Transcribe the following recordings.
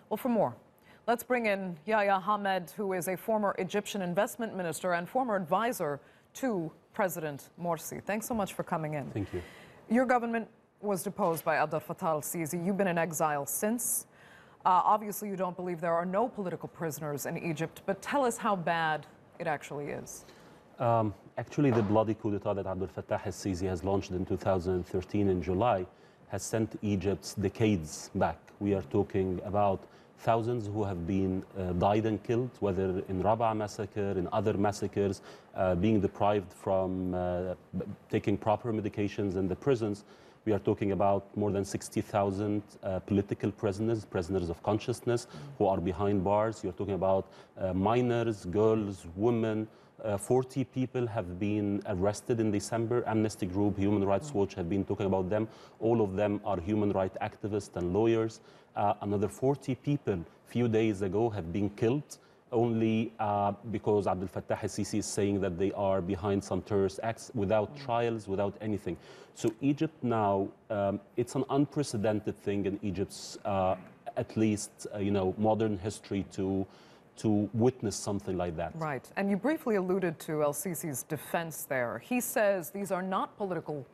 Well, for more, let's bring in Yahia Hamed, who is a former Egyptian investment minister and former advisor to President Morsi. Thanks so much for coming in. Thank you. Your government was deposed by Abdel Fattah al-Sisi. You've been in exile since. Obviously, you don't believe there are no political prisoners in Egypt, but tell us how bad it actually is. Actually, the bloody coup d'etat that Abdel Fattah al-Sisi has launched in 2013 in July has sent Egypt decades back. We are talking about thousands who have been died and killed, whether in Rabaa massacre, in other massacres, being deprived from taking proper medications in the prisons. We are talking about more than 60,000 political prisoners, prisoners of consciousness, who are behind bars. You're talking about minors, girls, women. 40 people have been arrested in December. Amnesty Group, Human Rights Watch have been talking about them. All of them are human rights activists and lawyers. Another 40 people a few days ago have been killed only because Abdel Fattah al-Sisi is saying that they are behind some terrorist acts without trials, without anything. So Egypt now, it's an unprecedented thing in Egypt's, at least, modern history to witness something like that. Right. And you briefly alluded to el-Sisi's defense there. He says these are not political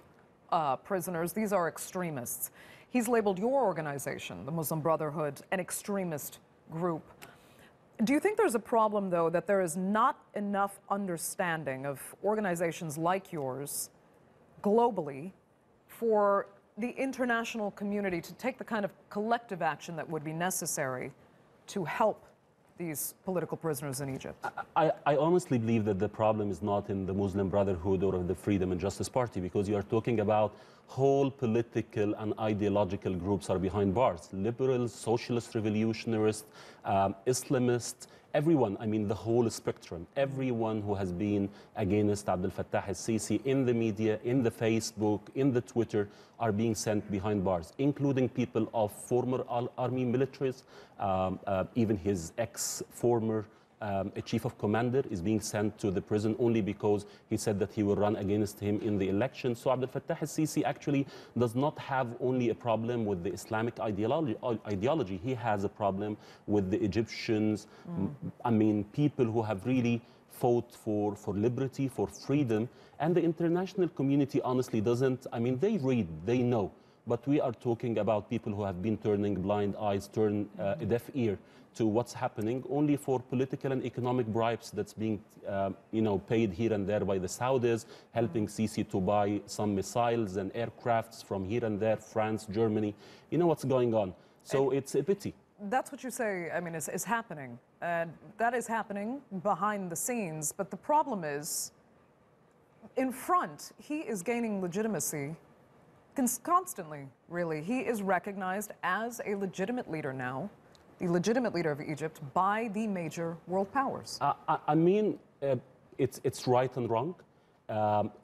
prisoners, these are extremists. He's labeled your organization, the Muslim Brotherhood, an extremist group. Do you think there's a problem, though, that there is not enough understanding of organizations like yours globally for the international community to take the kind of collective action that would be necessary to help these political prisoners in Egypt? I honestly believe that the problem is not in the Muslim Brotherhood or the Freedom and Justice Party, because you are talking about whole political and ideological groups are behind bars. Liberals, socialist revolutionists, Islamists, everyone, I mean the whole spectrum, everyone who has been against Abdel Fattah al-Sisi in the media, in the Facebook, in the Twitter, are being sent behind bars, including people of former army militaries, even his ex-former chief of commander is being sent to the prison only because he said that he will run against him in the election. So Abdel Fattah al-Sisi actually does not have only a problem with the Islamic ideology. He has a problem with the Egyptians, I mean, people who have really fought for liberty, for freedom. And the international community honestly doesn't, I mean, they read, they know. But we are talking about people who have been turning blind eyes, turn a deaf ear to what's happening only for political and economic bribes that's being, paid here and there by the Saudis, helping Sisi to buy some missiles and aircrafts from here and there, France, Germany. You know what's going on. So it's a pity. That's what you say, I mean, is happening. And that is happening behind the scenes. But the problem is, in front, he is gaining legitimacy constantly, really. He is recognized as a legitimate leader now, the legitimate leader of Egypt, by the major world powers. I mean, it's right and wrong.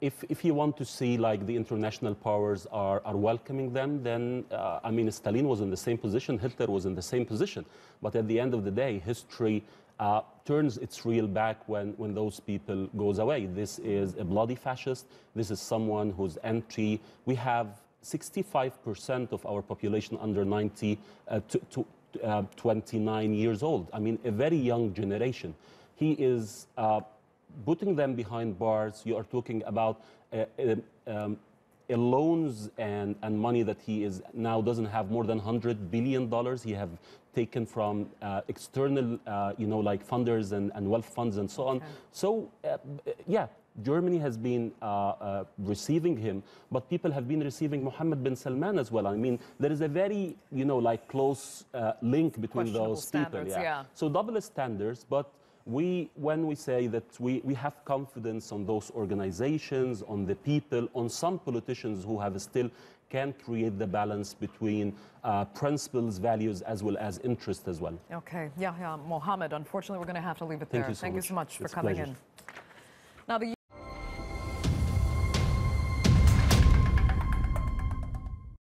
If you want to see like the international powers are welcoming them, then, I mean, Stalin was in the same position, Hitler was in the same position. But at the end of the day, history turns its real back when those people goes away. This is a bloody fascist. This is someone whose entry, we have 65% of our population under 29 years old. I mean, a very young generation. He is putting them behind bars. You are talking about loans and money that he is now doesn't have more than $100 billion. He have taken from external, like funders and wealth funds and so on. Okay. So, yeah, Germany has been receiving him, but people have been receiving Mohammed bin Salman as well. I mean, there is a very, close link between those people. Yeah. So double standards, but when we say that we have confidence on those organizations, on the people, on some politicians who have still can create the balance between principles, values, as well as interest as well. Okay, Yahia Hamed, unfortunately, we're going to have to leave it there. Thank you so much. Thank you so much for It's coming pleasure. in. Now,